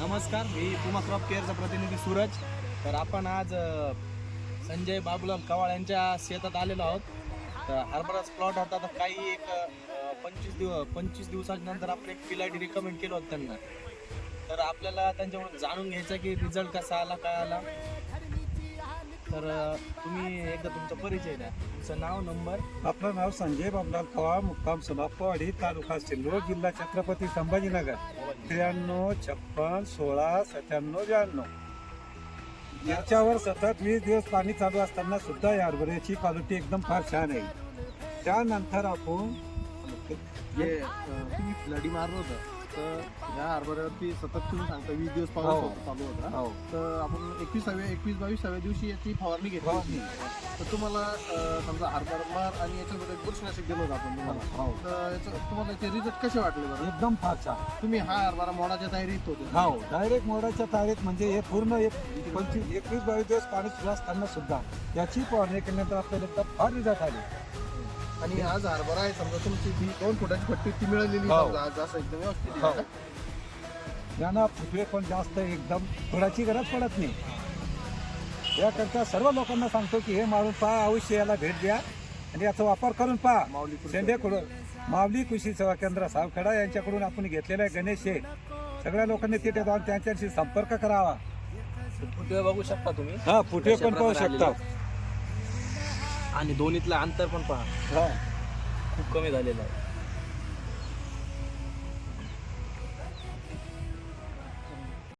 नमस्कार, मी पुमा क्रॉप केअरचा प्रतिनिधी सूरज. तर आपण आज संजय बाबूलाल कवाळ यांच्या शेतात आलेलो आहोत. तर हरभराच प्लॉट होता. तर काही एक 25 दिवसानंतर आपण एक फिलायटी रिकमेंड केलं होतं त्यांना. तर आपल्याला त्यांच्याकडून जाणून घ्यायचं की रिझल्ट कसा आला, काय आला. तर तुम्ही एकदा तुमचा परिचय द्या, तुमचं नाव, नंबर. आपलं नाव संजय बाबूलाल कवाळ, मुक्काम सोलापूरवाडी, तालुका सिल्लोड, जिल्हा छत्रपती संभाजीनगर. 93 56 16 97 92. याच्यावर सतत 20 दिवस पाणी चालू असताना सुद्धा या हरभऱ्याची क्वालिटी एकदम फार छान आहे. त्यानंतर आपण जे तुम्ही फ्लडी मारलं होतं, तर ह्या हरभऱ्यावरती सतत तुम्ही सांगता 20 दिवस पाऊस चालू होता. तर आपण 21-22व्या दिवशी याची फवारणी घेतली होती. तर तुम्हाला समजा हरभरा आणि याच्यामध्ये बुरशीनाशक दिलं होतं आपण तुम्हाला. तर याचं तुम्हाला ते रिझल्ट कसे वाटले बरं? एकदम फार छान. तुम्ही हा हरभरा मोडाच्या तयारीत होते? हो, डायरेक्ट मोडाच्या तारीख म्हणजे हे पूर्ण 21-22 दिवस पाणी सुरू असताना सुद्धा याची फवारणी केल्यानंतर आपल्याला एकदम फार रिझल्ट आले. आणि आज हरभरा आहे समजा तुमची 2 फुटाची पट्टी ती मिळालेली समजा आज असं एकदम व्यवस्थित आहे का? यांना फुटवे पण जास्त एकदम थोड्याची गरज पडत नाही. याकरता सर्व लोकांना सांगतो की हे मारून पहा, अवश्य याला भेट द्या आणि याचा वापर करून पहा. माऊली कृषी सेवा केंद्र सावखेडा यांच्याकडून आपण घेतलेला आहे गणेश शेठ. सगळ्या लोकांनी तिथे जाऊन त्यांच्याशी संपर्क करावा. फुटवे बघू शकता तुम्ही. हा, फुटवे पण पाहू शकता आणि दोन्हीतलं अंतर पण पहा, हा. खूप कमी झालेलं आहे.